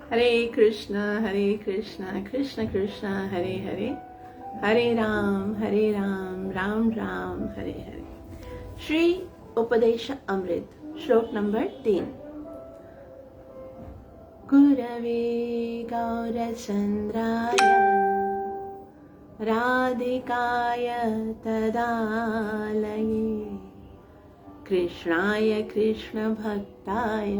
हरे कृष्ण कृष्ण कृष्ण हरे हरे, हरे राम राम राम हरे हरे। श्री उपदेश अमृत श्लोक नंबर 3। गुरवे गौरचंद्राय राधिकाय तदालये कृष्णाय कृष्ण भक्ताय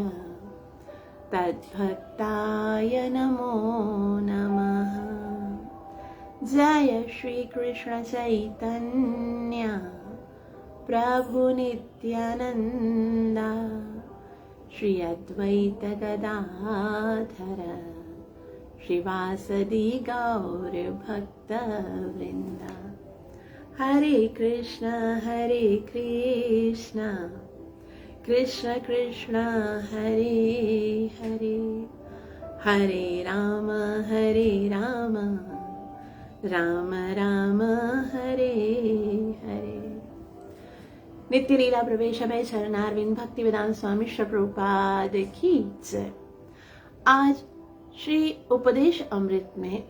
तद्भक्ताय नमो नमः। जय श्री कृष्ण चैतन्य प्रभु नित्यानंदा श्री अद्वैत गदाधर श्रीवासदि गौर भक्त वृंदा। हरे कृष्ण कृष्ण कृष्ण हरे हरे, हरे राम राम राम हरे हरे। नित्य लीला प्रवेश में चरणारविंद भक्ति वेदांत स्वामी श्री प्रभुपाद की जय। आज श्री उपदेश अमृत में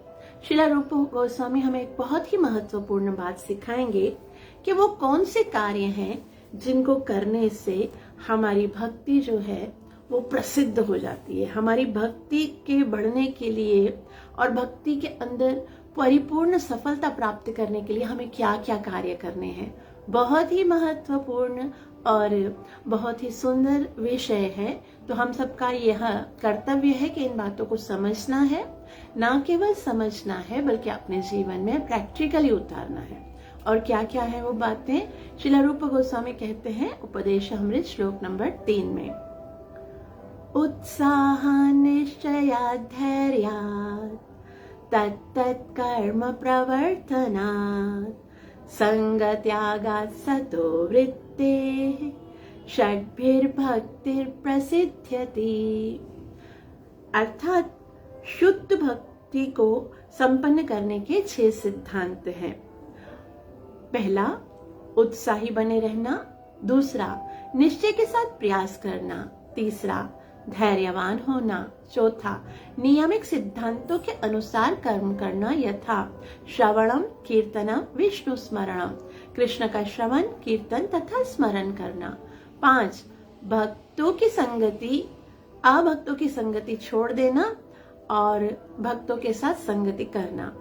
श्रील रूप गोस्वामी हमें एक बहुत ही महत्वपूर्ण बात सिखाएंगे कि वो कौन से कार्य हैं जिनको करने से हमारी भक्ति जो है वो प्रसिद्ध हो जाती है। हमारी भक्ति के बढ़ने के लिए और भक्ति के अंदर परिपूर्ण सफलता प्राप्त करने के लिए हमें क्या क्या कार्य करने हैं। बहुत ही महत्वपूर्ण और बहुत ही सुंदर विषय है। तो हम सबका यह कर्तव्य है कि इन बातों को समझना है, ना केवल समझना है बल्कि अपने जीवन में प्रैक्टिकली उतारना है। और क्या क्या है वो बातें, श्रील रूप गोस्वामी कहते हैं उपदेश अमृत श्लोक नंबर 3 में, उत्साह निश्चयात् धैर्यात् तत्तत् कर्म प्रवर्तनात् संगत्यागात् सतो वृत्तेः षड्भिर्भक्तिर्प्रसिद्ध्यति। अर्थात शुद्ध भक्ति को संपन्न करने के 6 सिद्धांत हैं। पहला, उत्साही बने रहना। दूसरा, निश्चय के साथ प्रयास करना। तीसरा, धैर्यवान होना। चौथा, नियमित सिद्धांतों के अनुसार कर्म करना, यथा श्रवणम कीर्तनम विष्णु स्मरणम, कृष्ण का श्रवण कीर्तन तथा स्मरण करना। 5, भक्तों की संगति, अभक्तों की संगति छोड़ देना और भक्तों के साथ संगति करना।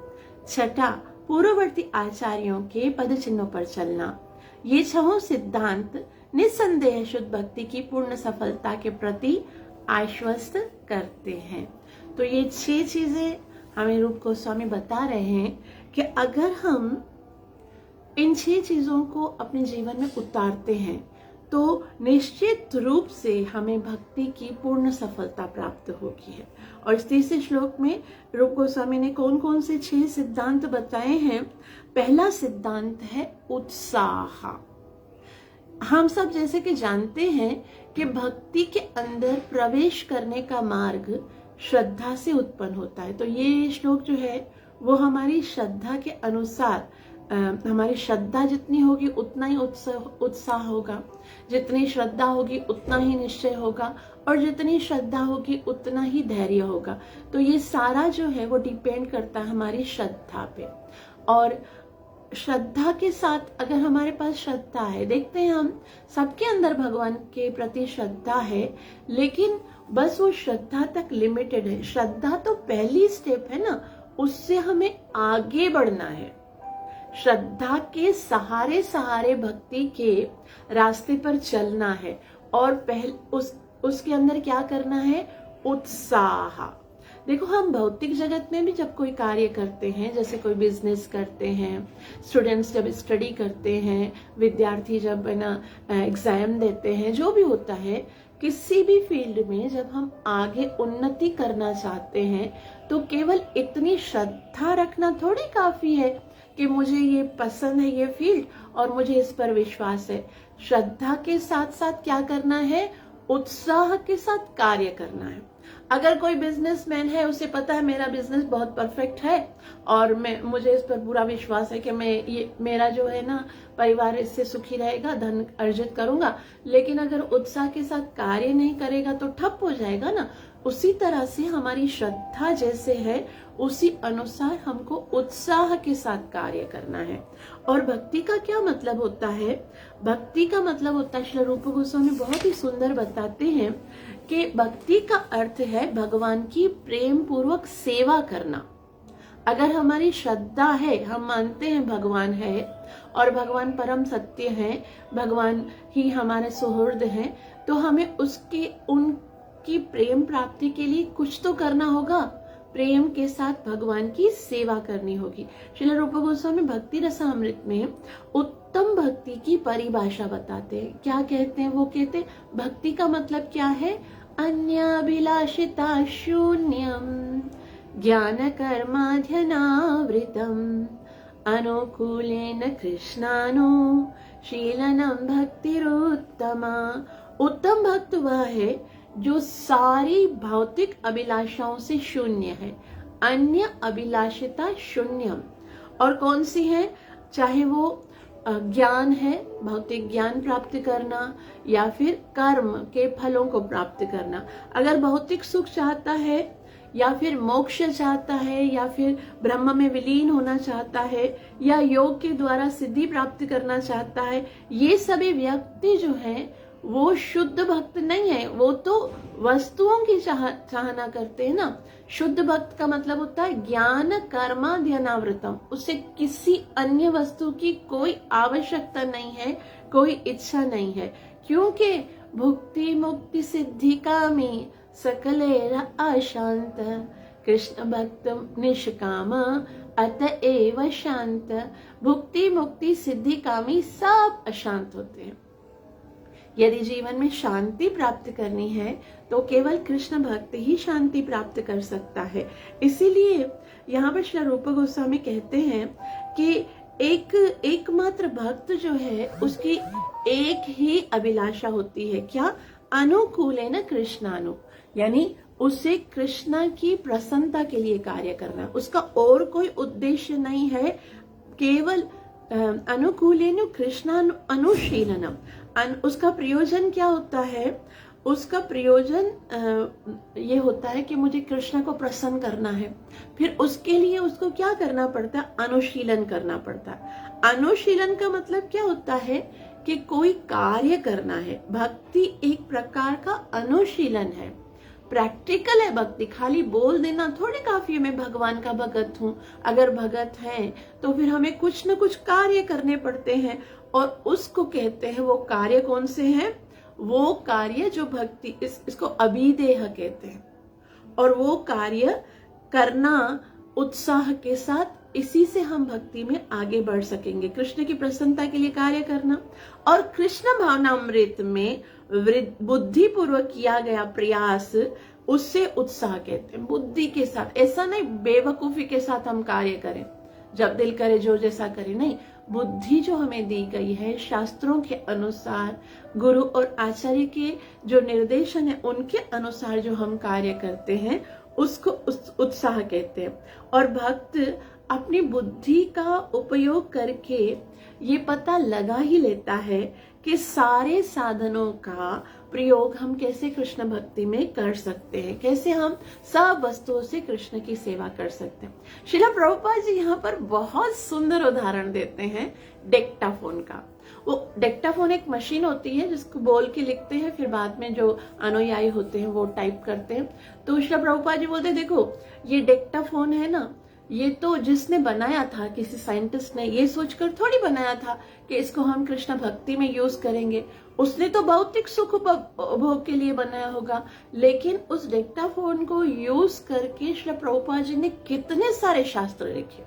6, पूर्ववर्ती आचार्यों के पद चिन्हों पर चलना। ये 6 सिद्धांत निस्संदेह शुद्ध भक्ति की पूर्ण सफलता के प्रति आश्वस्त करते हैं। तो ये 6 चीजें हमें रूप गोस्वामी बता रहे हैं कि अगर हम इन 6 चीजों को अपने जीवन में उतारते हैं तो निश्चित रूप से हमें भक्ति की पूर्ण सफलता प्राप्त होगी है। और इस तीसरे श्लोक में रूप गोस्वामी ने कौन कौन से 6 सिद्धांत बताए हैं। पहला सिद्धांत है उत्साह। हम सब जैसे कि जानते हैं कि भक्ति के अंदर प्रवेश करने का मार्ग श्रद्धा से उत्पन्न होता है। तो ये श्लोक जो है वो हमारी श्रद्धा के अनुसार, हमारी श्रद्धा जितनी होगी उतना ही उत्साह होगा, जितनी श्रद्धा होगी उतना ही निश्चय होगा, और जितनी श्रद्धा होगी उतना ही धैर्य होगा। तो ये सारा जो है वो डिपेंड करता है हमारी श्रद्धा पे। और श्रद्धा के साथ अगर हमारे पास श्रद्धा है, देखते हैं हम सबके अंदर भगवान के प्रति श्रद्धा है, लेकिन बस वो श्रद्धा तक लिमिटेड है। श्रद्धा तो पहली स्टेप है ना, उससे हमें आगे बढ़ना है। श्रद्धा के सहारे सहारे भक्ति के रास्ते पर चलना है। और उसके अंदर क्या करना है, उत्साह। देखो, हम भौतिक जगत में भी जब कोई कार्य करते हैं, जैसे कोई बिजनेस करते हैं, स्टूडेंट्स जब स्टडी करते हैं, विद्यार्थी जब एग्जाम देते हैं, जो भी होता है किसी भी फील्ड में, जब हम आगे उन्नति करना चाहते हैं तो केवल इतनी श्रद्धा रखना थोड़ी काफी है कि मुझे ये पसंद है ये फील्ड और मुझे इस पर विश्वास है। श्रद्धा के साथ साथ क्या करना है, उत्साह के साथ कार्य करना है। अगर कोई बिजनेसमैन है, उसे पता है मेरा बिजनेस बहुत परफेक्ट है और मुझे इस पर पूरा विश्वास है कि मेरा जो है ना परिवार इससे सुखी रहेगा, धन अर्जित करूंगा, लेकिन अगर उत्साह के साथ कार्य नहीं करेगा तो ठप हो जाएगा ना। उसी तरह से हमारी श्रद्धा जैसे है उसी अनुसार हमको उत्साह के साथ कार्य करना है। और भक्ति का क्या मतलब होता है? भक्ति का मतलब होता है, श्री रूप गोस्वामी बहुत ही सुंदर बताते हैं कि भक्ति का अर्थ है भगवान की प्रेम पूर्वक सेवा करना। अगर हमारी श्रद्धा है, हम मानते हैं भगवान है और भगवान परम सत्य है, भगवान ही हमारे सुहृद हैं, तो हमें उनकी प्रेम प्राप्ति के लिए कुछ तो करना होगा। प्रेम के साथ भगवान की सेवा करनी होगी। श्रील रूप गोस्वामी भक्ति रसामृत में उत्तम भक्ति की परिभाषा बताते हैं। क्या कहते हैं? वो कहते हैं भक्ति का मतलब क्या है? अन्याभिलाषिता शून्यम ज्ञान कर्माध्यनावृतम अनुकूलेन कृष्णानुशीलनम भक्तिरुत्तमा। उत्तम भक्त वह है जो सारी भौतिक अभिलाषाओं से शून्य है। अन्य अभिलाषिता शून्यम। और कौन सी है? चाहे वो ज्ञान है, भौतिक ज्ञान प्राप्त करना, या फिर कर्म के फलों को प्राप्त करना। अगर भौतिक सुख चाहता है, या फिर मोक्ष चाहता है, या फिर ब्रह्म में विलीन होना चाहता है, या योग के द्वारा सिद्धि प्राप्त करना चाहता है, ये सभी व्यक्ति जो हैं वो शुद्ध भक्त नहीं है। वो तो वस्तुओं की चाहना करते हैं ना। शुद्ध भक्त का मतलब होता है ज्ञान कर्माध्यनावृतम। उसे किसी अन्य वस्तु की कोई आवश्यकता नहीं है, कोई इच्छा नहीं है, क्योंकि भुक्ति मुक्ति सिद्धि कामी सकलेर अशांत कृष्ण भक्त निष्काम अतएव शांत। भुक्ति मुक्ति सिद्धि कामी सब अशांत होते हैं। यदि जीवन में शांति प्राप्त करनी है तो केवल कृष्ण भक्त ही शांति प्राप्त कर सकता है। इसीलिए यहाँ पर श्री रूप गोस्वामी कहते हैं कि एकमात्र भक्त जो है उसकी एक ही अभिलाषा होती है। क्या? अनुकूलेन कृष्णानु, यानी उसे कृष्णा की प्रसन्नता के लिए कार्य करना। उसका और कोई उद्देश्य नहीं है, केवल अनुकूलेन कृष्णानु अनुशीलनम। उसका प्रयोजन क्या होता है? उसका प्रयोजन ये होता है कि मुझे कृष्ण को प्रसन्न करना है। फिर उसके लिए उसको क्या करना पड़ता है? अनुशीलन करना पड़ता है। अनुशीलन का मतलब क्या होता है? कि कोई कार्य करना है। भक्ति एक प्रकार का अनुशीलन है, प्रैक्टिकल है भक्ति। खाली बोल देना थोड़ी काफी है मैं भगवान का भगत हूँ। अगर भगत है तो फिर हमें कुछ न कुछ कार्य करने पड़ते हैं, और उसको कहते हैं, वो कार्य कौन से हैं? वो कार्य जो भक्ति इसको अभिदेह कहते हैं। और वो कार्य करना उत्साह के साथ, इसी से हम भक्ति में आगे बढ़ सकेंगे। कृष्ण की प्रसन्नता के लिए कार्य करना। और कृष्ण भावनामृत में बुद्धि पूर्वक किया गया प्रयास, उससे उत्साह कहते हैं। बुद्धि के साथ, ऐसा नहीं बेवकूफी के साथ हम कार्य करें, जब दिल करे जो जैसा करे, नहीं। बुद्धि जो हमें दी गई है शास्त्रों के अनुसार, गुरु और आचार्य के जो निर्देशन है उनके अनुसार जो हम कार्य करते हैं उसको उत्साह कहते हैं। और भक्त अपनी बुद्धि का उपयोग करके ये पता लगा ही लेता है कि सारे साधनों का प्रयोग हम कैसे कृष्ण भक्ति में कर सकते हैं, कैसे हम सब वस्तुओं से कृष्ण की सेवा कर सकते हैं। श्रील प्रभुपाद जी यहाँ पर बहुत सुंदर उदाहरण देते हैं डेक्टाफोन का। वो डेक्टाफोन एक मशीन होती है जिसको बोल के लिखते हैं, फिर बाद में जो अनुयायी होते हैं वो टाइप करते हैं। तो श्रील प्रभुपाद जी बोलते हैं, देखो ये डेक्टाफोन है ना, ये तो जिसने बनाया था, किसी साइंटिस्ट ने ये सोचकर थोड़ी बनाया था कि इसको हम कृष्ण भक्ति में यूज करेंगे। उसने तो भौतिक सुख उपभोग के लिए बनाया होगा, लेकिन उस डेक्टाफोन को यूज करके श्री प्रभुपाद जी ने कितने सारे शास्त्र लिखे।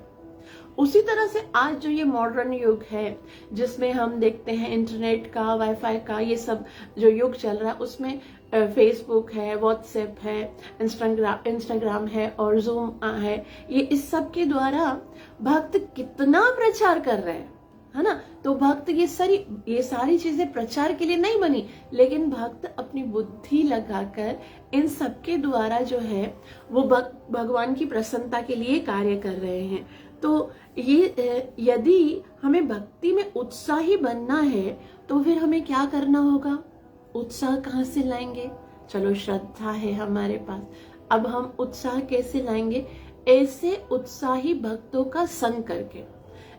उसी तरह से आज जो ये मॉडर्न युग है जिसमें हम देखते हैं इंटरनेट का, वाईफाई का, ये सब जो युग चल रहा है, उसमें फेसबुक है, व्हाट्सएप है, इंस्टाग्राम है और जूम है। ये इस सब के द्वारा भक्त कितना प्रचार कर रहे हैं, है ना। तो भक्त ये सारी चीजें प्रचार के लिए नहीं बनी, लेकिन भक्त अपनी बुद्धि लगाकर इन सब के द्वारा जो है वो भगवान की प्रसन्नता के लिए कार्य कर रहे हैं। तो ये यदि हमें भक्ति में उत्साही बनना है तो फिर हमें क्या करना होगा? उत्साह कहाँ से लाएंगे? चलो श्रद्धा है हमारे पास, अब हम उत्साह कैसे लाएंगे? ऐसे उत्साही भक्तों का संग करके।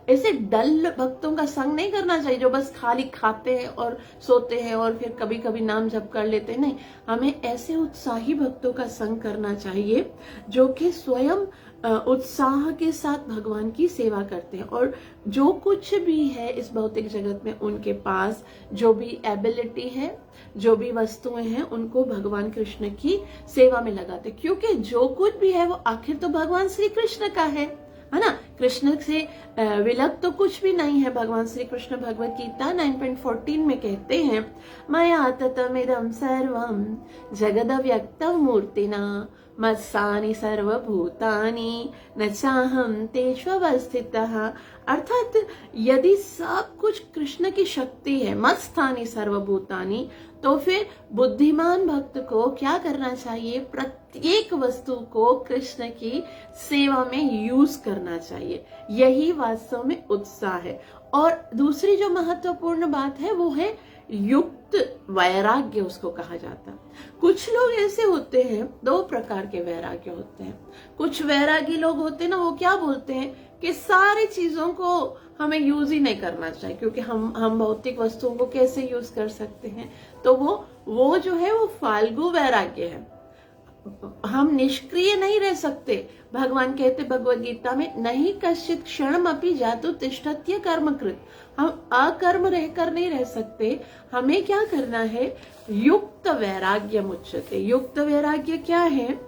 ऐसे डल भक्तों का संग नहीं करना चाहिए जो बस खाली खाते हैं और सोते हैं और फिर कभी कभी नाम जप कर लेते हैं। नहीं, हमें ऐसे उत्साही भक्तों का संग करना चाहिए जो कि स्वयं उत्साह के साथ भगवान की सेवा करते हैं, और जो कुछ भी है इस भौतिक जगत में उनके पास, जो भी एबिलिटी है, जो भी वस्तुएं हैं, उनको भगवान कृष्ण की सेवा में लगाते, क्योंकि जो कुछ भी है वो आखिर तो भगवान श्री कृष्ण का है ना। कृष्ण से विलग तो कुछ भी नहीं है। भगवान श्री कृष्ण भगवत गीता 9.14 में कहते हैं, मया ततमिदं सर्वं जगदव्यक्तं मूर्तिना मत्सानि सर्वभूतानि न चाहं तेष्वस्थितः। अर्थात यदि सब कुछ कृष्ण की शक्ति है, मत्स्थानि सर्वभूतानि, तो फिर बुद्धिमान भक्त को क्या करना चाहिए? प्रत्येक वस्तु को कृष्ण की सेवा में यूज करना चाहिए। यही वास्तव में उत्साह है। और दूसरी जो महत्वपूर्ण बात है वो है युक्त वैराग्य, उसको कहा जाता है। कुछ लोग ऐसे होते हैं, दो प्रकार के वैराग्य होते हैं। कुछ वैरागी लोग होते हैं ना, वो क्या बोलते हैं कि सारी चीजों को हमें यूज ही नहीं करना चाहिए, क्योंकि हम भौतिक वस्तुओं को कैसे यूज कर सकते हैं। तो वो जो है वो फाल्गु वैराग्य है। हम निष्क्रिय नहीं रह सकते। भगवान कहते भगवत गीता में, नहीं कश्चित क्षणम अपि जातु तिष्ठत्य कर्मकृत। हम अकर्म रहकर नहीं रह सकते। हमें क्या करना है? युक्त वैराग्य मुच्यते। युक्त वैराग्य क्या है?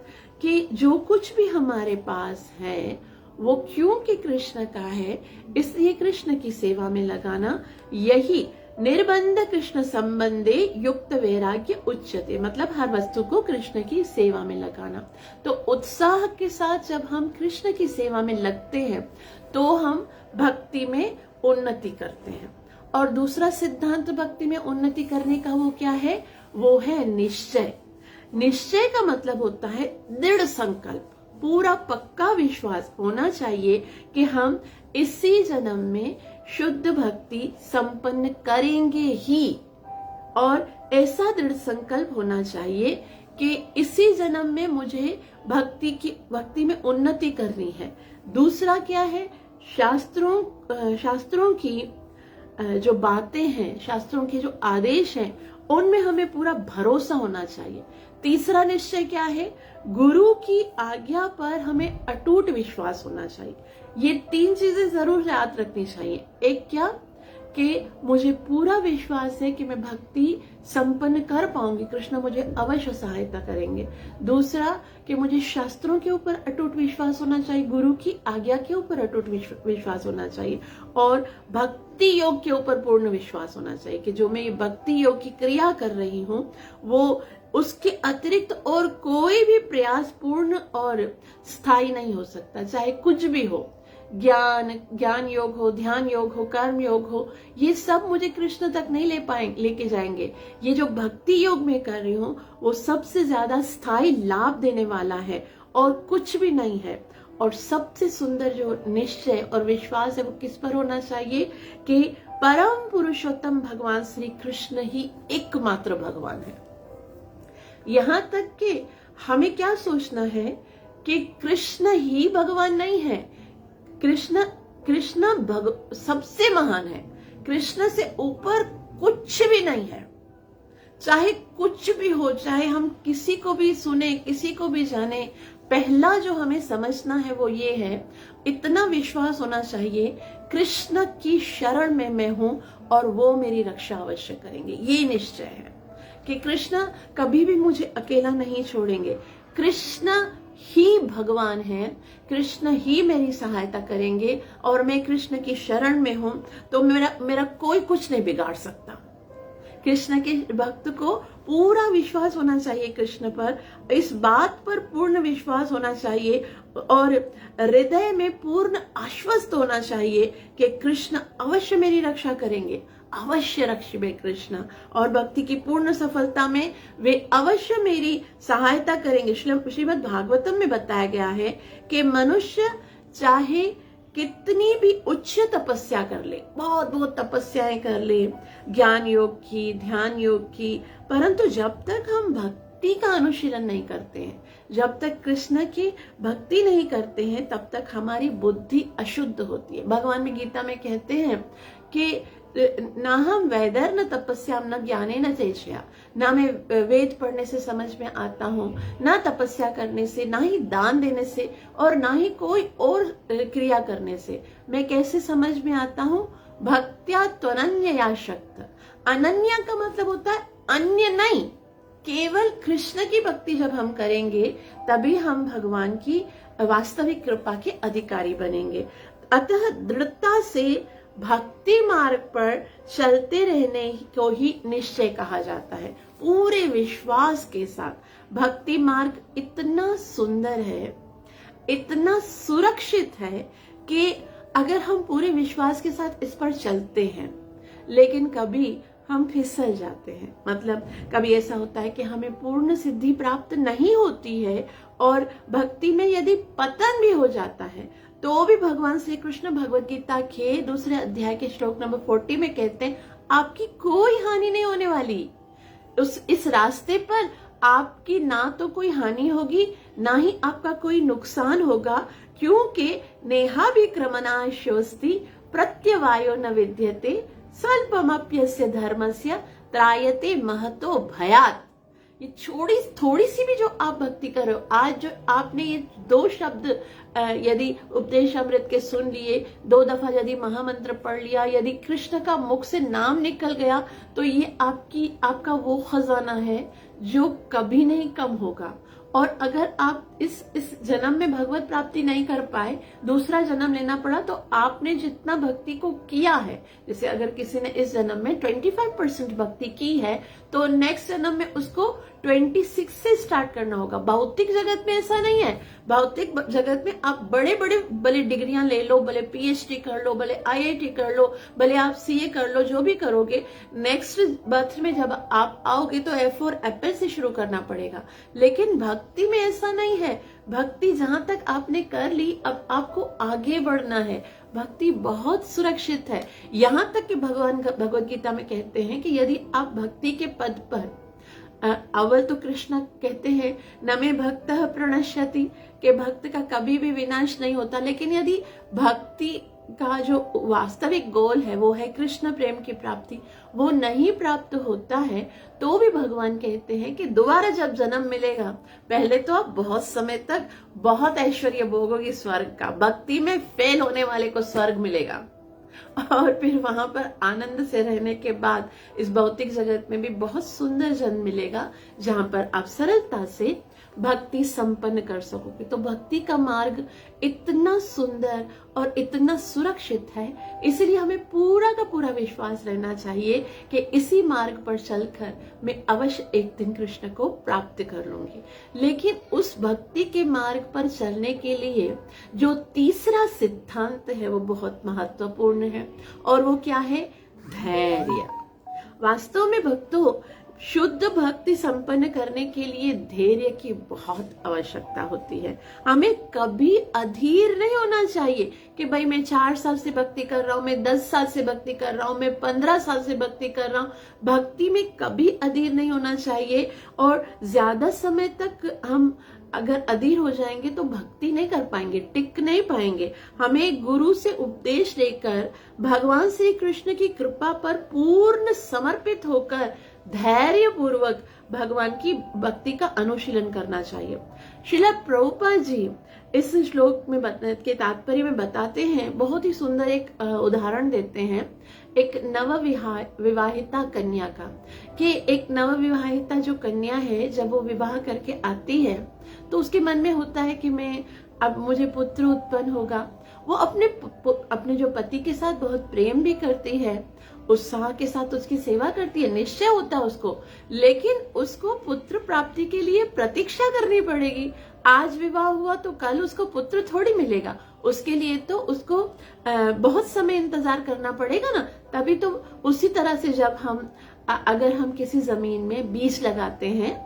कि जो कुछ भी हमारे पास है वो क्योंकि कृष्ण का है, इसलिए कृष्ण की सेवा में लगाना, यही निर्बंध कृष्ण संबंधे युक्त वैराग्य उच्यते। मतलब हर वस्तु को कृष्ण की सेवा में लगाना। तो उत्साह के साथ जब हम कृष्ण की सेवा में लगते हैं तो हम भक्ति में उन्नति करते हैं। और दूसरा सिद्धांत भक्ति में उन्नति करने का वो क्या है? वो है निश्चय। निश्चय का मतलब होता है दृढ़ संकल्प, पूरा पक्का विश्वास होना चाहिए कि हम इसी जन्म में शुद्ध भक्ति संपन्न करेंगे ही। और ऐसा दृढ़ संकल्प होना चाहिए कि इसी जन्म में मुझे भक्ति में उन्नति करनी है। दूसरा क्या है? शास्त्रों की जो बातें हैं, शास्त्रों के जो आदेश हैं, उनमें हमें पूरा भरोसा होना चाहिए। तीसरा निश्चय क्या है? गुरु की आज्ञा पर हमें अटूट विश्वास होना चाहिए। ये तीन चीजें जरूर याद रखनी चाहिए। एक क्या? कि मुझे पूरा विश्वास है कि मैं भक्ति संपन्न कर पाऊंगी, कृष्ण मुझे अवश्य सहायता करेंगे। दूसरा कि मुझे शास्त्रों के ऊपर अटूट विश्वास होना चाहिए, गुरु की आज्ञा के ऊपर अटूट विश्वास होना चाहिए, और भक्ति योग के ऊपर पूर्ण विश्वास होना चाहिए कि जो मैं ये भक्ति योग की क्रिया कर रही हूँ वो उसके अतिरिक्त और कोई भी प्रयास पूर्ण और स्थायी नहीं हो सकता, चाहे कुछ भी हो। ज्ञान योग हो, ध्यान योग हो, कर्म योग हो, ये सब मुझे कृष्ण तक नहीं लेके जाएंगे। ये जो भक्ति योग में कर रही हूँ वो सबसे ज्यादा स्थायी लाभ देने वाला है और कुछ भी नहीं है। और सबसे सुंदर जो निश्चय और विश्वास है वो किस पर होना चाहिए? कि परम पुरुषोत्तम भगवान श्री कृष्ण ही एकमात्र भगवान है। यहां तक कि हमें क्या सोचना है कि कृष्ण ही भगवान नहीं है, कृष्ण सबसे महान है। कृष्ण से ऊपर कुछ भी नहीं है। चाहे कुछ भी हो, चाहे हम किसी को भी सुने, किसी को भी जाने, पहला जो हमें समझना है वो ये है, इतना विश्वास होना चाहिए कृष्ण की शरण में मैं हूं और वो मेरी रक्षा अवश्य करेंगे। ये निश्चय है कि कृष्ण कभी भी मुझे अकेला नहीं छोड़ेंगे। कृष्ण ही भगवान है, कृष्ण ही मेरी सहायता करेंगे और मैं कृष्ण की शरण में हूं तो मेरा कोई कुछ नहीं बिगाड़ सकता। कृष्ण के भक्त को पूरा विश्वास होना चाहिए कृष्ण पर, इस बात पर पूर्ण विश्वास होना चाहिए और हृदय में पूर्ण आश्वस्त होना चाहिए कि कृष्ण अवश्य मेरी रक्षा करेंगे, अवश्य रक्षिबे कृष्ण, और भक्ति की पूर्ण सफलता में वे अवश्य मेरी सहायता करेंगे। श्रीमद् भागवतम में बताया गया है कि मनुष्य चाहे कितनी भी उच्च तपस्या कर ले, बहुत बहुत तपस्याएं कर ले, ज्ञान योग की, ध्यान योग की, परंतु जब तक हम भक्ति का अनुशीलन नहीं करते हैं, जब तक कृष्ण की भक्ति नहीं करते हैं, तब तक हमारी बुद्धि अशुद्ध होती है। भगवान में गीता में कहते हैं कि ना हम वैदर न तपस्याम न ज्ञाने न चेष्या, ना मैं वेद पढ़ने से समझ में आता हूँ, ना तपस्या करने से, ना ही दान देने से, और ना ही कोई और क्रिया करने से। मैं कैसे समझ में आता हूँ? भक्त्या त्वनन्यया शक्त। अनन्या का मतलब होता है अन्य नहीं, केवल कृष्ण की भक्ति जब हम करेंगे तभी हम भगवान की वास्तविक कृपा के अधिकारी बनेंगे। अतः दृढ़ता से भक्ति मार्ग पर चलते रहने को ही निश्चय कहा जाता है, पूरे विश्वास के साथ। भक्ति मार्ग इतना सुंदर है, इतना सुरक्षित है कि अगर हम पूरे विश्वास के साथ इस पर चलते हैं, लेकिन कभी हम फिसल जाते हैं, मतलब कभी ऐसा होता है कि हमें पूर्ण सिद्धि प्राप्त नहीं होती है और भक्ति में यदि पतन भी हो जाता है, तो भी भगवान श्री कृष्ण भगवद गीता के 2 अध्याय के श्लोक नंबर 40 में कहते हैं, आपकी कोई हानि नहीं होने वाली। इस रास्ते पर आपकी ना तो कोई हानि होगी, ना ही आपका कोई नुकसान होगा, क्योंकि नेहा विक्रमणा शोस्ति प्रत्यवायो न विद्यते स्वल्पमप्यस्य धर्मस्य त्रायते महतो भयात्। ये थोड़ी सी भी जो आप भक्ति कर रहे हो, आज जो आपने ये 2 शब्द यदि उपदेश अमृत के सुन लिए, 2 दफा यदि महामंत्र पढ़ लिया, यदि कृष्ण का मुख से नाम निकल गया, तो ये आपका वो खजाना है जो कभी नहीं कम होगा। और अगर आप इस जन्म में भगवत प्राप्ति नहीं कर पाए, दूसरा जन्म लेना पड़ा, तो आपने जितना भक्ति को किया है, जैसे अगर किसी ने इस जन्म में 25% भक्ति की है, तो नेक्स्ट जन्म में उसको 26 से स्टार्ट करना होगा। भौतिक जगत में ऐसा नहीं है। भौतिक जगत में आप बड़े डिग्रियां ले लो, भले PhD कर लो, भले IIT कर लो, भले आप CA कर लो, जो भी करोगे, नेक्स्ट बर्थ में जब आप आओगे तो A for एप्पल से शुरू करना पड़ेगा। लेकिन भक्ति में ऐसा नहीं है। भक्ति जहां तक आपने कर ली, अब आपको आगे बढ़ना है। भक्ति बहुत सुरक्षित है, यहाँ तक कि भगवान भगवद गीता में कहते हैं कि यदि आप भक्ति के पद पर, अव्वल तो कृष्ण कहते हैं न मे भक्त प्रणश्यति, के भक्त का कभी भी विनाश नहीं होता, लेकिन यदि भक्ति का जो वास्तविक गोल है वो है कृष्ण प्रेम की प्राप्ति, वो नहीं प्राप्त होता है, तो भी भगवान कहते हैं कि दोबारा जब जन्म मिलेगा, पहले तो आप बहुत समय तक बहुत ऐश्वर्य भोगोगे स्वर्ग का, भक्ति में फेल होने वाले को स्वर्ग मिलेगा, और फिर वहां पर आनंद से रहने के बाद इस भौतिक जगत में भी बहुत सुंदर जन्म मिलेगा, जहां पर आप सरलता से भक्ति संपन्न कर सकोगे। तो भक्ति का मार्ग इतना सुंदर और इतना सुरक्षित है, इसलिए हमें पूरा का पूरा विश्वास रहना चाहिए कि इसी मार्ग पर चलकर मैं अवश्य एक दिन कृष्ण को प्राप्त कर लूंगी। लेकिन उस भक्ति के मार्ग पर चलने के लिए जो तीसरा सिद्धांत है वो बहुत महत्वपूर्ण है, और वो क्या है? धैर्य। वास्तव में भक्तों, शुद्ध भक्ति संपन्न करने के लिए धैर्य की बहुत आवश्यकता होती है। हमें कभी अधीर नहीं होना चाहिए कि भाई मैं 4 साल से भक्ति कर रहा हूं, मैं 10 साल से भक्ति कर रहा हूं, मैं 15 साल से भक्ति कर रहा हूं। भक्ति में कभी अधीर नहीं होना चाहिए, और ज्यादा समय तक हम अगर अधीर हो जाएंगे तो भक्ति नहीं कर पाएंगे, टिक नहीं पाएंगे। हमें गुरु से उपदेश लेकर भगवान श्री कृष्ण की कृपा पर पूर्ण समर्पित होकर धैर्य पूर्वक भगवान की भक्ति का अनुशीलन करना चाहिए। श्रील प्रभुपाद जी इस श्लोक में के तात्पर्य में बताते हैं, बहुत ही सुंदर एक उदाहरण देते हैं एक नव विवाहिता कन्या का, कि एक नव विवाहिता जो कन्या है, जब वो विवाह करके आती है तो उसके मन में होता है कि अब मुझे पुत्र उत्पन्न होगा। वो अपने जो पति के साथ बहुत प्रेम भी करती है, उत्साह के साथ उसकी सेवा करती है, निश्चय होता है उसको, लेकिन उसको पुत्र प्राप्ति के लिए प्रतीक्षा करनी पड़ेगी। आज विवाह हुआ तो कल उसको पुत्र थोड़ी मिलेगा, उसके लिए तो उसको बहुत समय इंतजार करना पड़ेगा ना। तभी तो उसी तरह से जब अगर हम किसी जमीन में बीज लगाते हैं,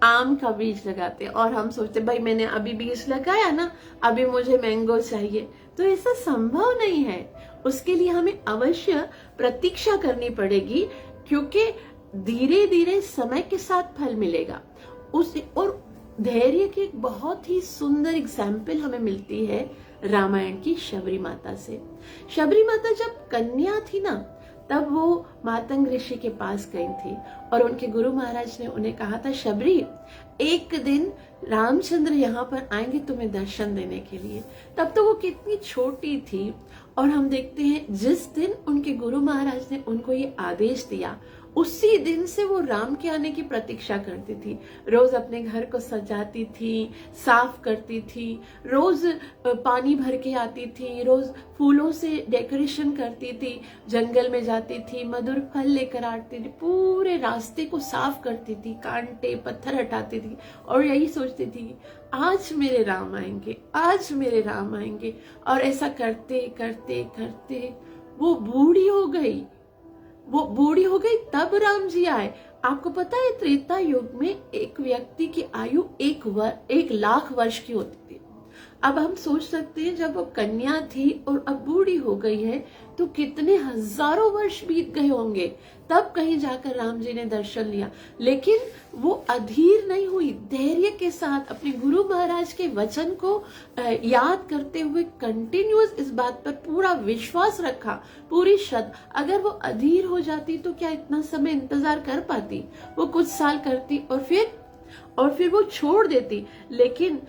आम का बीज लगाते हैं, और हम सोचते भाई मैंने अभी बीज लगाया ना, अभी मुझे मैंगो चाहिए, तो ऐसा संभव नहीं है। उसके लिए हमें अवश्य प्रतीक्षा करनी पड़ेगी, क्योंकि धीरे धीरे समय के साथ फल मिलेगा। उस और धैर्य की एक बहुत ही सुंदर एग्जाम्पल हमें मिलती है रामायण की शबरी माता से। शबरी माता जब कन्या थी ना, तब वो मातंग ऋषि के पास गई थी और उनके गुरु महाराज ने उन्हें कहा था, शबरी एक दिन रामचंद्र यहाँ पर आएंगे तुम्हें दर्शन देने के लिए। तब तो वो कितनी छोटी थी, और हम देखते हैं जिस दिन उनके गुरु महाराज ने उनको ये आदेश दिया, उसी दिन से वो राम के आने की प्रतीक्षा करती थी। रोज अपने घर को सजाती थी, साफ करती थी, रोज पानी भर के आती थी, रोज फूलों से डेकोरेशन करती थी, जंगल में जाती थी, मधुर फल लेकर आती थी, पूरे रास्ते को साफ करती थी, कांटे पत्थर हटाती थी और यही सोचती थी आज मेरे राम आएंगे, आज मेरे राम आएंगे। और ऐसा करते करते करते वो बूढ़ी हो गई। तब राम जी आए। आपको पता है त्रेता युग में एक व्यक्ति की आयु 1,00,000 वर्ष की होती थी। अब हम सोच सकते हैं जब वो कन्या थी और अब बूढ़ी हो गई है तो कितने हजारों वर्ष बीत गए होंगे, तब कहीं जाकर राम जी ने दर्शन लिया। लेकिन वो अधीर नहीं हुई, धैर्य के साथ अपने गुरु महाराज के वचन को याद करते हुए कंटिन्यूअस इस बात पर पूरा विश्वास रखा, पूरी अगर वो अधीर हो जाती तो क्या इतना समय इंतजार कर पाती? वो कुछ साल करती और फिर वो छोड़ देती। लेकिन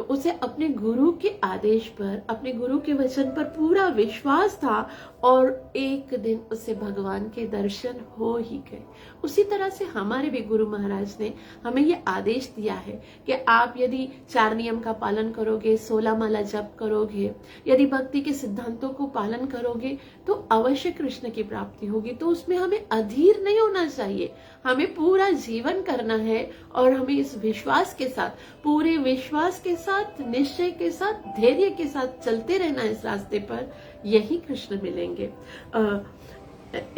उसे अपने गुरु के आदेश पर, अपने गुरु के वचन पर पूरा विश्वास था और एक दिन उसे भगवान के दर्शन हो ही गए। उसी तरह से हमारे भी गुरु महाराज ने हमें ये आदेश दिया है कि आप यदि 4 नियम का पालन करोगे, 16 माला जप करोगे, यदि भक्ति के सिद्धांतों को पालन करोगे तो अवश्य कृष्ण की प्राप्ति होगी। तो उसमें हमें अधीर नहीं होना चाहिए, हमें पूरा जीवन करना है और हमें इस विश्वास के साथ, पूरे विश्वास के साथ, निश्चय के साथ, धैर्य के साथ चलते रहना इस रास्ते पर, यही कृष्ण मिलेंगे।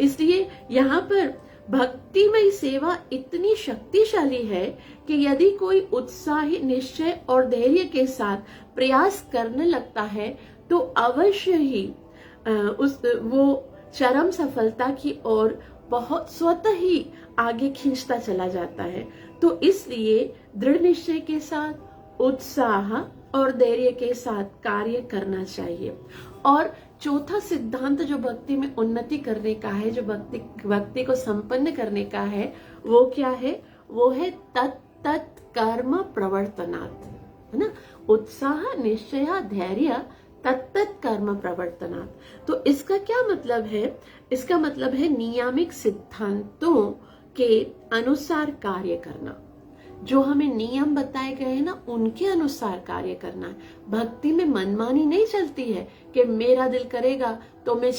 इसलिए यहाँ पर भक्तिमय सेवा इतनी शक्तिशाली है कि यदि कोई उत्साही, निश्चय और धैर्य के साथ प्रयास करने लगता है तो अवश्य ही वो चरम सफलता की ओर बहुत स्वतः ही आगे खींचता चला जाता है। तो इसलिए दृढ़ निश्चय के साथ, उत्साह और धैर्य के साथ कार्य करना चाहिए। और चौथा सिद्धांत जो भक्ति में उन्नति करने का है, जो भक्ति को संपन्न करने का है, वो क्या है? वो है तत् कर्म प्रवर्तनात्, है ना? उत्साह, निश्चय, धैर्य, तत्त कर्म प्रवर्तनात्। तो इसका क्या मतलब है? इसका मतलब है नियामिक सिद्धांतों के अनुसार कार्य करना। जो हमें नियम बताए गए हैं ना, उनके अनुसार कार्य करना है। भक्ति में मनमानी नहीं चलती है कि मेरा दिल करेगा तो मैं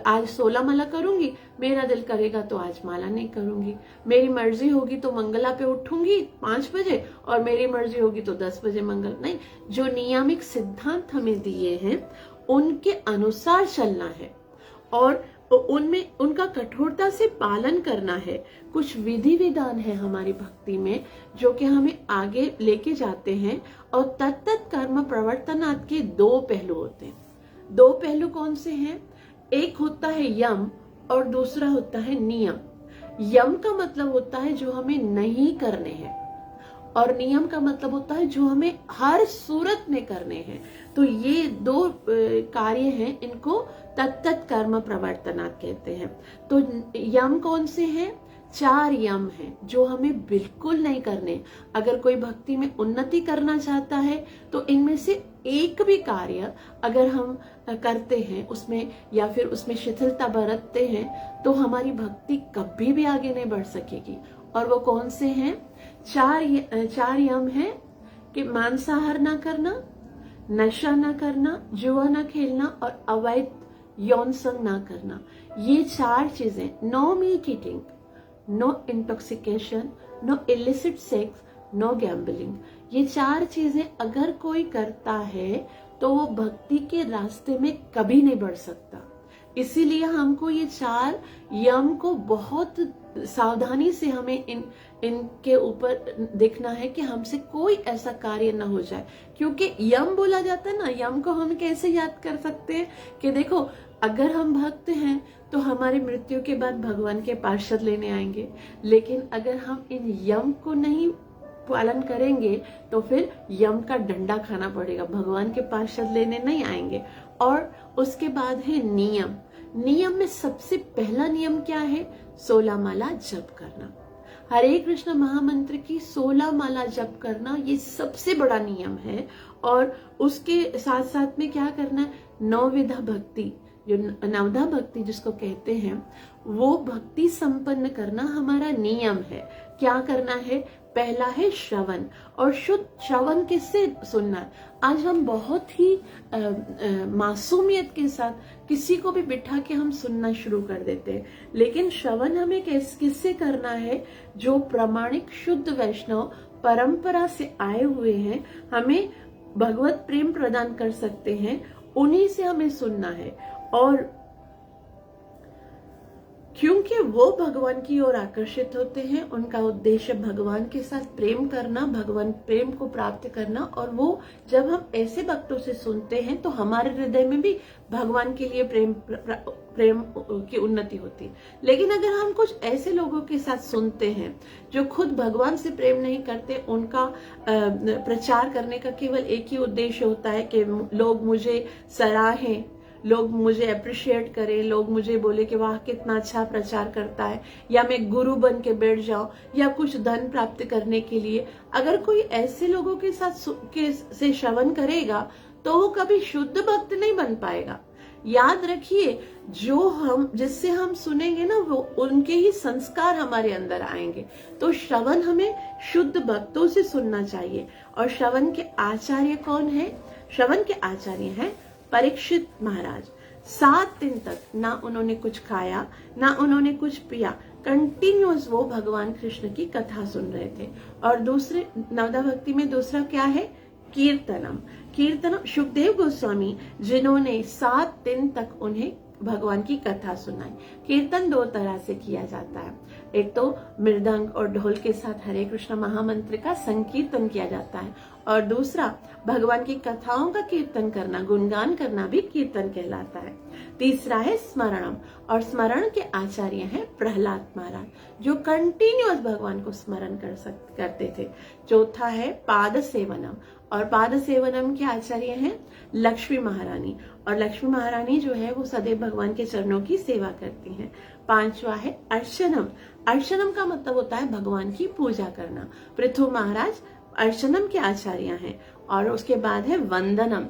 आज 16 माला करूंगी, मेरा दिल करेगा तो आज माला नहीं करूंगी, मेरी मर्जी होगी तो मंगला पे उठूंगी 5 बजे और मेरी मर्जी होगी तो 10 बजे मंगल नहीं। जो नियामिक सिद्धांत हमें दिए हैं उनके अनुसार चलना है और उनमें उनका कठोरता से पालन करना है। कुछ विधि विधान है हमारी भक्ति में जो कि हमें आगे लेके जाते हैं। और तत्त कर्म प्रवर्तनात् के 2 पहलू होते हैं। 2 पहलू कौन से हैं? एक होता है यम और दूसरा होता है नियम। यम का मतलब होता है जो हमें नहीं करने हैं और नियम का मतलब होता है जो हमें हर सूरत में करने हैं। तो ये 2 कार्य हैं, इनको तत्त कर्म प्रवर्तनात् कहते हैं। तो यम कौन से हैं? 4 यम हैं जो हमें बिल्कुल नहीं करने। अगर कोई भक्ति में उन्नति करना चाहता है तो इनमें से एक भी कार्य अगर हम करते हैं उसमें या फिर उसमें शिथिलता बरतते हैं तो हमारी भक्ति कभी भी आगे नहीं बढ़ सकेगी। और वो कौन से हैं? 4 यम हैं कि मांसाहार ना करना, नशा ना करना, जुआ ना खेलना और अवैध यौन संग ना करना। ये 4 चीजें, no meat eating, no intoxication, no illicit sex, no gambling. ये 4 चीजें अगर कोई करता है तो वो भक्ति के रास्ते में कभी नहीं बढ़ सकता। इसीलिए हमको ये 4 यम को बहुत सावधानी से हमें इनके ऊपर देखना है कि हमसे कोई ऐसा कार्य ना हो जाए। क्योंकि यम बोला जाता है ना, यम को हम कैसे याद कर सकते हैं कि देखो अगर हम भक्त हैं तो हमारी मृत्यु के बाद भगवान के पार्षद लेने आएंगे, लेकिन अगर हम इन यम को नहीं पालन करेंगे तो फिर यम का डंडा खाना पड़ेगा, भगवान के पास शब्द लेने नहीं आएंगे। और उसके बाद है नियम। नियम में सबसे पहला नियम क्या है? 16 माला जप करना। हरे कृष्ण महामंत्र की 16 माला जप करना ये सबसे बड़ा नियम है। और उसके साथ साथ में क्या करना है? नवविधा भक्ति, जो नवधा भक्ति जिसको कहते हैं, वो भक्ति संपन्न करना हमारा नियम है। क्या करना है? पहला है श्रवण, और शुद्ध श्रवण किससे सुनना है? आज हम बहुत ही मासूमियत के साथ किसी को भी बिठा के हम सुनना शुरू कर देते हैं, लेकिन श्रवण हमें किससे करना है? जो प्रामाणिक शुद्ध वैष्णव परंपरा से आए हुए हैं, हमें भगवत प्रेम प्रदान कर सकते हैं, उन्हीं से हमें सुनना है। और क्योंकि वो भगवान की ओर आकर्षित होते हैं, उनका उद्देश्य भगवान के साथ प्रेम करना, भगवान प्रेम को प्राप्त करना। और वो जब हम ऐसे भक्तों से सुनते हैं तो हमारे हृदय में भी भगवान के लिए प्रेम की उन्नति होती है। लेकिन अगर हम कुछ ऐसे लोगों के साथ सुनते हैं जो खुद भगवान से प्रेम नहीं करते, उनका प्रचार करने का केवल एक ही उद्देश्य होता है कि लोग मुझे सराहें, लोग मुझे अप्रिशिएट करें, लोग मुझे बोले कि वाह कितना अच्छा प्रचार करता है, या मैं गुरु बन के बैठ जाऊं, या कुछ धन प्राप्त करने के लिए, अगर कोई ऐसे लोगों के साथ से श्रवण करेगा तो वो कभी शुद्ध भक्त नहीं बन पाएगा। याद रखिए, जिससे हम सुनेंगे ना, वो उनके ही संस्कार हमारे अंदर आएंगे। तो श्रवण हमें शुद्ध भक्तों से सुनना चाहिए। और श्रवण के आचार्य कौन है? श्रवण के आचार्य हैं परीक्षित महाराज। 7 दिन तक ना उन्होंने कुछ खाया, ना उन्होंने कुछ पिया, कंटिन्यूअस वो भगवान कृष्ण की कथा सुन रहे थे। और दूसरे नवदा भक्ति में दूसरा क्या है? कीर्तनम। कीर्तनम सुखदेव गोस्वामी, जिन्होंने 7 दिन तक उन्हें भगवान की कथा सुनाई। कीर्तन 2 तरह से किया जाता है। एक तो मृदंग और ढोल के साथ हरे कृष्ण महामंत्र का संकीर्तन किया जाता है, और दूसरा भगवान की कथाओं का कीर्तन करना, गुणगान करना भी कीर्तन कहलाता है। तीसरा है स्मरणम, और स्मरण के आचार्य हैं प्रहलाद महाराज, जो कंटिन्यूअस भगवान को स्मरण करते थे। चौथा है पाद सेवनम, और पाद सेवनम के आचार्य हैं लक्ष्मी महारानी, और लक्ष्मी महारानी जो है वो सदैव भगवान के चरणों की सेवा करती हैं। 5वां है अर्चनम। अर्चनम का मतलब होता है भगवान की पूजा करना। पृथु महाराज अर्चनम के आचार्य हैं। और उसके बाद है वंदनम।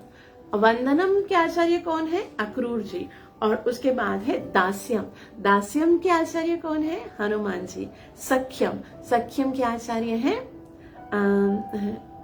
वंदनम के आचार्य कौन है? अक्रूर जी। और उसके बाद है दास्यम। दास्यम के आचार्य कौन है? हनुमान जी। सख्यम। सख्यम के आचार्य हैं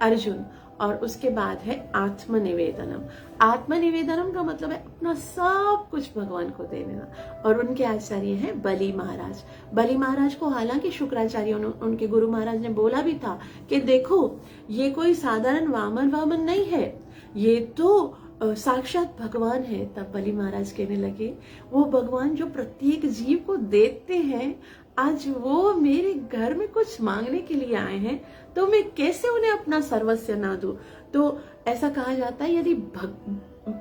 अर्जुन। और उसके बाद है आत्मनिवेदनम। आत्मनिवेदनम का मतलब है अपना सब कुछ भगवान को दे देना, और उनके आचार्य हैं बलि महाराज। बलि महाराज को हालांकि शुक्राचार्य उनके गुरु महाराज ने बोला भी था कि देखो ये कोई साधारण वामन नहीं है, ये तो साक्षात भगवान है। तब बलि महाराज कहने लगे, वो भगवान जो प्रत्येक जीव को देते हैं, आज वो मेरे घर में कुछ मांगने के लिए आए हैं, तो मैं कैसे उन्हें अपना सर्वस्व ना दूं। तो ऐसा कहा जाता है, यदि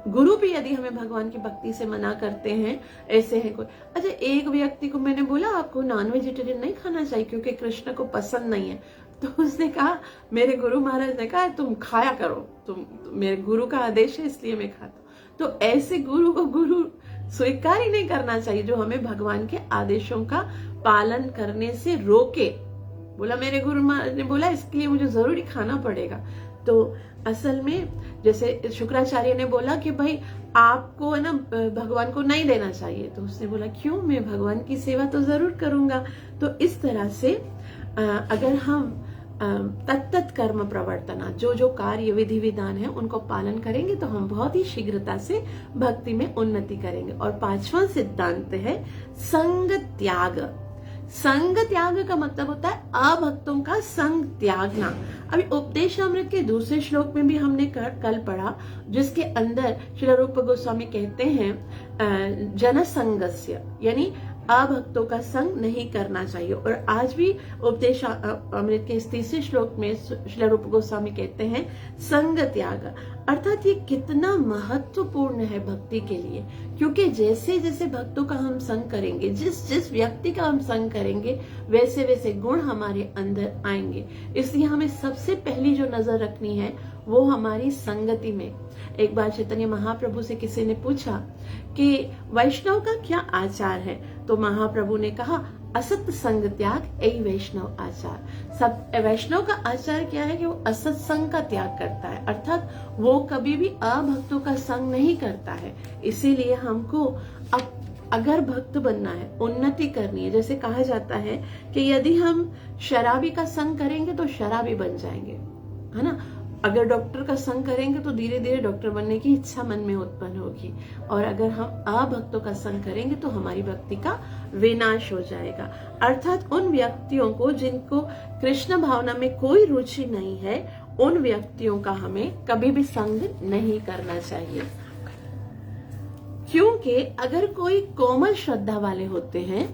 गुरु भी यदि हमें भगवान की भक्ति से मना करते हैं, ऐसे हैं कोई। अच्छा, एक व्यक्ति को मैंने बोला आपको नॉन वेजिटेरियन नहीं खाना चाहिए क्योंकि कृष्ण को पसंद नहीं है, तो उसने कहा, मेरे गुरु महाराज ने कहा तुम खाया करो, तुम मेरे गुरु का आदेश है इसलिए मैं खाता हूं। तो ऐसे गुरु को गुरु स्वीकार ही नहीं करना चाहिए जो हमें भगवान के आदेशों का पालन करने से रोके। बोला मेरे गुरु महाराज ने बोला इसलिए मुझे जरूरी खाना पड़ेगा। तो असल में जैसे शुक्राचार्य ने बोला कि भाई आपको है ना भगवान को नहीं देना चाहिए, तो उसने बोला क्यों, मैं भगवान की सेवा तो जरूर करूंगा। तो इस तरह से अगर हम तत्त कर्म प्रवर्तना, जो कार्य विधि विधान है उनको पालन करेंगे तो हम बहुत ही शीघ्रता से भक्ति में उन्नति करेंगे। और 5वां सिद्धांत है संग त्याग। संग त्याग का मतलब होता है अभक्तों का संग त्यागना। अभी उपदेशामृत के दूसरे श्लोक में भी हमने कल पढ़ा, जिसके अंदर श्री रूप गोस्वामी कहते हैं जन संगस्य, यानी अभक्तों का संग नहीं करना चाहिए। और आज भी उपदेश अमृत के इस तीसरे श्लोक में श्रील रूप गोस्वामी कहते हैं संग त्याग, अर्थात ये कितना महत्वपूर्ण है भक्ति के लिए, क्योंकि जैसे जैसे भक्तों का हम संग करेंगे, जिस जिस व्यक्ति का हम संग करेंगे, वैसे वैसे गुण हमारे अंदर आएंगे। इसलिए हमें सबसे पहली जो नजर रखनी है वो हमारी संगति में। एक बार चैतन्य महाप्रभु से किसी ने पूछा कि वैष्णव का क्या आचार है, तो महाप्रभु ने कहा असत संग त्याग यही वैष्णव आचार। सब वैष्णव का आचार क्या है कि वो असत संग का त्याग करता है, अर्थात वो कभी भी अभक्तों का संग नहीं करता है। इसीलिए हमको अब अगर भक्त बनना है, उन्नति करनी है, जैसे कहा जाता है कि यदि हम शराबी का संग करेंगे तो शराबी बन जाएंगे, है ना। अगर डॉक्टर का संग करेंगे तो धीरे धीरे डॉक्टर बनने की इच्छा मन में उत्पन्न होगी, और अगर हम अभक्तों का संग करेंगे तो हमारी भक्ति का विनाश हो जाएगा। अर्थात उन व्यक्तियों को जिनको कृष्ण भावना में कोई रुचि नहीं है, उन व्यक्तियों का हमें कभी भी संग नहीं करना चाहिए। क्योंकि अगर कोई कोमल श्रद्धा वाले होते हैं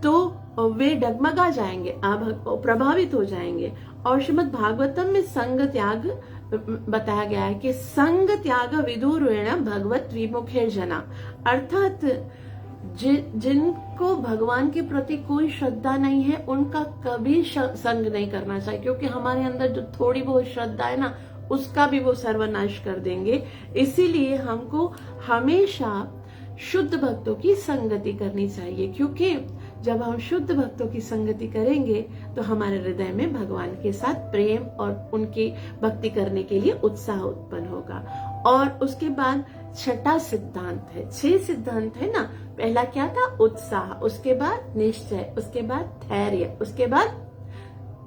तो वे डगमगा जाएंगे, प्रभावित हो जाएंगे। और श्रीमद् भागवतम में संग त्याग बताया गया है कि संग त्याग विदुरेण भगवत विमुखेर जना, अर्थात जिनको भगवान के प्रति कोई श्रद्धा नहीं है उनका कभी संग नहीं करना चाहिए, क्योंकि हमारे अंदर जो थोड़ी बहुत श्रद्धा है ना, उसका भी वो सर्वनाश कर देंगे। इसीलिए हमको हमेशा शुद्ध भक्तों की संगति करनी चाहिए, क्योंकि जब हम शुद्ध भक्तों की संगति करेंगे तो हमारे हृदय में भगवान के साथ प्रेम और उनकी भक्ति करने के लिए उत्साह उत्पन्न होगा। और उसके बाद छठा सिद्धांत है, 6 सिद्धांत है ना। पहला क्या था? उत्साह, उसके बाद निश्चय, उसके बाद धैर्य, उसके बाद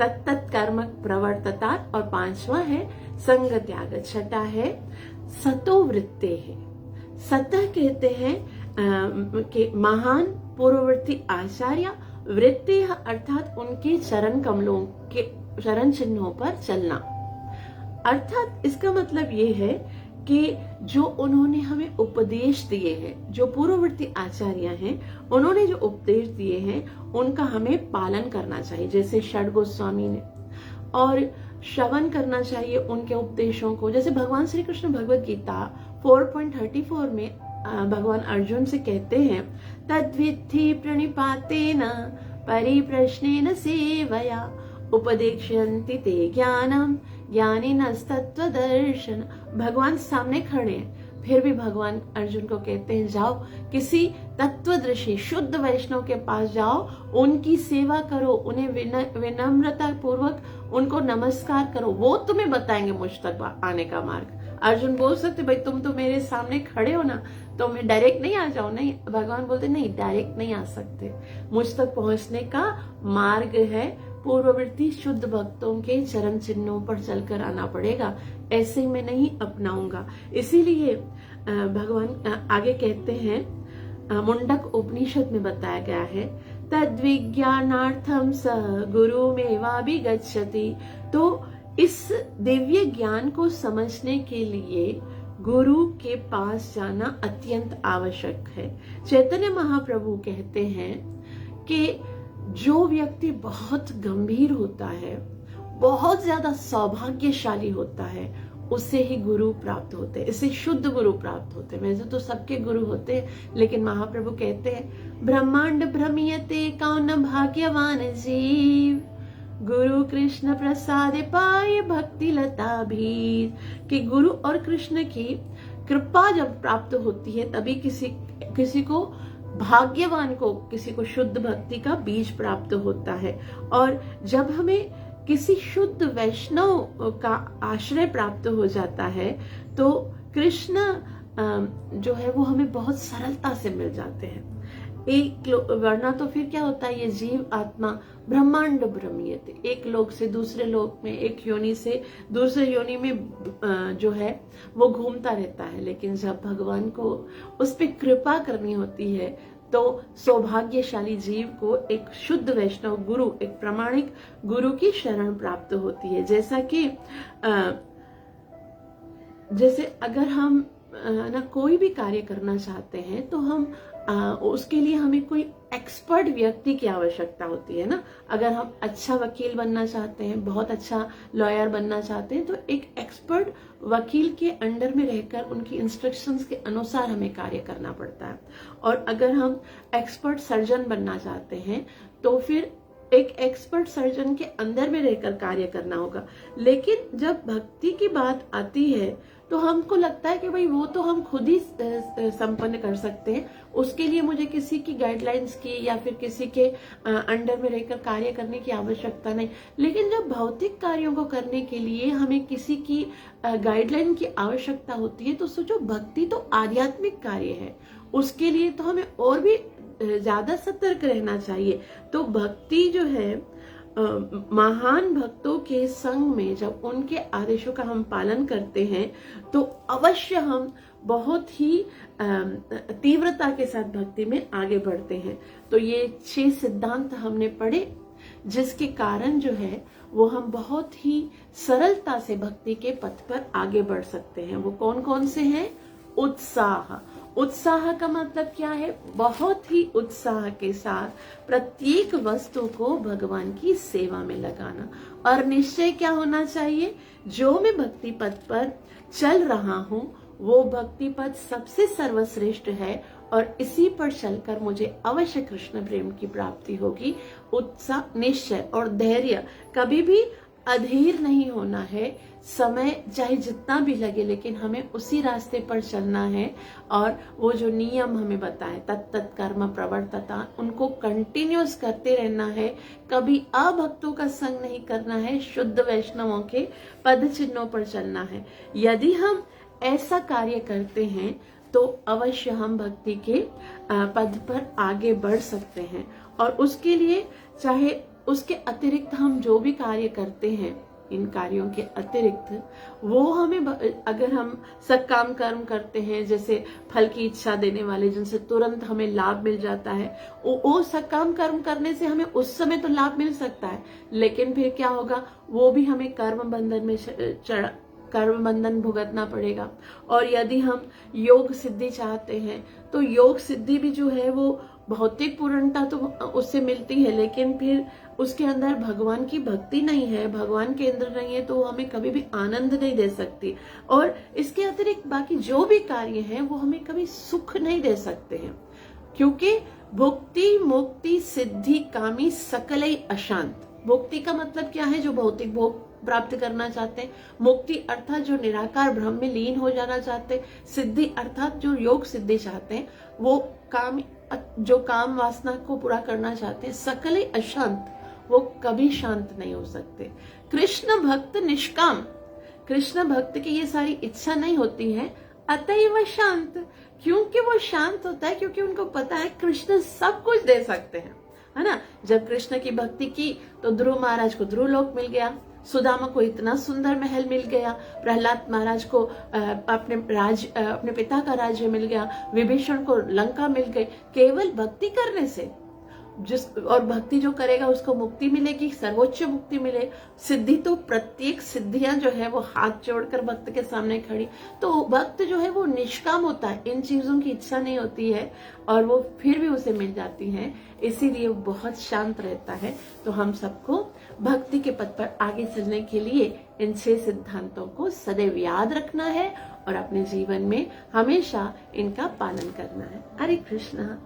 तत्त कर्म प्रवर्तता, और 5वां है संग त्याग। छठा है सतो वृत्ते है। सतः कहते हैं कि महान पूर्ववर्ती आचार्य, वृत्ति अर्थात उनके चरण कमलों के चरण चिन्हों पर चलना। अर्थात इसका मतलब ये है कि जो उन्होंने हमें उपदेश दिए हैं, जो पूर्ववर्ती आचार्य हैं, उन्होंने जो उपदेश दिए हैं उनका हमें पालन करना चाहिए, जैसे षड गोस्वामी ने। और श्रवण करना चाहिए उनके उपदेशों को। जैसे भगवान श्री कृष्ण भगवद गीता 4.34 में भगवान अर्जुन से कहते हैं, तद्विद्धि प्रणिपातेन परिप्रश्नेन सेवया उपदेक्ष्यन्ति ते ज्ञानम ज्ञानिनस्तत्त्वदर्शन। भगवान सामने खड़े हैं, फिर भी भगवान अर्जुन को कहते हैं जाओ किसी तत्वदर्शी शुद्ध वैष्णव के पास जाओ, उनकी सेवा करो, उन्हें विनम्रता पूर्वक उनको नमस्कार करो, वो तुम्हें बताएंगे मुझ तक आने का मार्ग। अर्जुन बोल सकते भाई तुम तो मेरे सामने खड़े हो ना, तो मैं डायरेक्ट नहीं आ जाऊं? नहीं, भगवान बोलते नहीं, डायरेक्ट नहीं आ सकते, मुझ तक पहुंचने का मार्ग है, पूर्ववर्ती शुद्ध भक्तों के चरण चिन्हों पर चलकर आना पड़ेगा, ऐसे ही मैं नहीं अपनाऊंगा। इसीलिए भगवान आगे कहते हैं, मुंडक उपनिषद में बताया गया है, तद्विज्ञानार्थम स गुरुमेवाभिगच्छति। तो इस दिव्य ज्ञान को समझने के लिए गुरु के पास जाना अत्यंत आवश्यक है। चैतन्य महाप्रभु कहते हैं कि जो व्यक्ति बहुत गंभीर होता है, बहुत ज्यादा सौभाग्यशाली होता है, उससे ही गुरु प्राप्त होते हैं, इससे शुद्ध गुरु प्राप्त होते हैं। वैसे तो सबके गुरु होते हैं, लेकिन महाप्रभु कहते हैं ब्रह्मांड भ्रमीयते कौन भाग्यवान जीव, गुरु कृष्ण प्रसाद पाए भक्ति लता भी। कि गुरु और कृष्ण की कृपा जब प्राप्त होती है तभी किसी को भाग्यवान को, किसी को शुद्ध भक्ति का बीज प्राप्त होता है। और जब हमें किसी शुद्ध वैष्णव का आश्रय प्राप्त हो जाता है तो कृष्ण जो है वो हमें बहुत सरलता से मिल जाते हैं। वरना तो फिर क्या होता है, ये जीव आत्मा ब्रह्मांड भ्रमीयते, एक लोक से दूसरे लोक में, एक योनि से दूसरे योनि में जो है वो घूमता रहता है। लेकिन जब भगवान को उस पर कृपा करनी होती है तो सौभाग्यशाली जीव को एक शुद्ध वैष्णव गुरु, एक प्रामाणिक गुरु की शरण प्राप्त होती है। जैसा कि जैसे अगर हम ना कोई भी कार्य करना चाहते हैं तो हम उसके लिए हमें कोई एक्सपर्ट व्यक्ति की आवश्यकता होती है ना। अगर हम अच्छा वकील बनना चाहते हैं, बहुत अच्छा लॉयर बनना चाहते हैं, तो एक एक्सपर्ट वकील के अंडर में रहकर उनकी इंस्ट्रक्शंस के अनुसार हमें कार्य करना पड़ता है। और अगर हम एक्सपर्ट सर्जन बनना चाहते हैं तो फिर एक एक्सपर्ट सर्जन के अंदर में रहकर कार्य करना होगा। लेकिन जब भक्ति की बात आती है तो हमको लगता है कि भाई वो तो हम खुद ही संपन्न कर सकते हैं, उसके लिए मुझे किसी की गाइडलाइंस की या फिर किसी के अंडर में रहकर कार्य करने की आवश्यकता नहीं। लेकिन जब भौतिक कार्यों को करने के लिए हमें किसी की गाइडलाइन की आवश्यकता होती है तो सोचो, भक्ति तो आध्यात्मिक कार्य है, उसके लिए तो हमें और भी ज्यादा सतर्क रहना चाहिए। तो भक्ति जो है, महान भक्तों के संग में जब उनके आदेशों का हम पालन करते हैं तो अवश्य हम बहुत ही तीव्रता के साथ भक्ति में आगे बढ़ते हैं। तो ये 6 सिद्धांत हमने पढ़े, जिसके कारण जो है वो हम बहुत ही सरलता से भक्ति के पथ पर आगे बढ़ सकते हैं। वो कौन कौन से हैं? उत्साह। उत्साह का मतलब क्या है? बहुत ही उत्साह के साथ प्रत्येक वस्तु को भगवान की सेवा में लगाना। और निश्चय क्या होना चाहिए? जो मैं भक्ति पथ पर चल रहा हूँ वो भक्ति पथ सबसे सर्वश्रेष्ठ है और इसी पर चलकर मुझे अवश्य कृष्ण प्रेम की प्राप्ति होगी। उत्साह, निश्चय और धैर्य, कभी भी अधीर नहीं होना है। समय चाहे जितना भी लगे, लेकिन हमें उसी रास्ते पर चलना है। और वो जो नियम हमें बताए, तत्त कर्म प्रवर्तता, उनको कंटिन्यूस करते रहना है। कभी अभक्तों का संग नहीं करना है, शुद्ध वैष्णवों के पद चिन्हों पर चलना है। यदि हम ऐसा कार्य करते हैं तो अवश्य हम भक्ति के पद पर आगे बढ़ सकते हैं। और उसके लिए चाहे उसके अतिरिक्त हम जो भी कार्य करते हैं, इन कार्यों के अतिरिक्त वो हमें, अगर हम सकाम कर्म करते हैं, जैसे फल की इच्छा देने वाले, जिनसे तुरंत हमें लाभ मिल जाता है, वो सकाम कर्म करने से हमें उस समय तो लाभ मिल सकता है, लेकिन फिर क्या होगा? वो भी हमें कर्म बंधन भुगतना पड़ेगा। और यदि हम योग सिद्धि चाहते हैं तो योग सिद्धि भी जो है वो भौतिक पूर्णता तो उससे मिलती है, लेकिन फिर उसके अंदर भगवान की भक्ति नहीं है, भगवान के अंदर नहीं है, तो हमें कभी भी आनंद नहीं दे सकती। और इसके अतिरिक्त बाकी जो भी कार्य हैं वो हमें कभी सुख नहीं दे सकते हैं, क्योंकि भुक्ति मुक्ति सिद्धि कामी सकलई अशांत। भुक्ति का मतलब क्या है? जो भौतिक भोग प्राप्त करना चाहते हैं। मुक्ति अर्थात जो निराकार ब्रह्म में लीन हो जाना चाहते हैं। सिद्धि अर्थात जो योग सिद्धि चाहते हैं, वो जो काम वासना को पूरा करना चाहते हैं। सकल अशांत, वो कभी शांत नहीं हो सकते। कृष्ण भक्त निष्काम, कृष्ण भक्त की ये सारी इच्छा नहीं होती है, अतएव शांत। क्योंकि वो शांत होता है क्योंकि उनको पता है कृष्ण सब कुछ दे सकते हैं, है ना। जब कृष्ण की भक्ति की तो ध्रुव महाराज को ध्रुव लोक मिल गया, सुदामा को इतना सुंदर महल मिल गया, प्रहलाद महाराज को अपने पिता का राज्य मिल गया, विभीषण को लंका मिल गई, केवल भक्ति करने से। और भक्ति जो करेगा उसको मुक्ति मिलेगी, सर्वोच्च मुक्ति मिले। सिद्धि तो प्रत्येक सिद्धियां जो है वो हाथ जोड़कर भक्त के सामने खड़ी। तो भक्त जो है वो निष्काम होता है, इन चीजों की इच्छा नहीं होती है और वो फिर भी उसे मिल जाती है, इसीलिए वो बहुत शांत रहता है। तो हम सबको भक्ति के पथ पर आगे चलने के लिए इन 6 सिद्धांतों को सदैव याद रखना है और अपने जीवन में हमेशा इनका पालन करना है। हरे कृष्णा।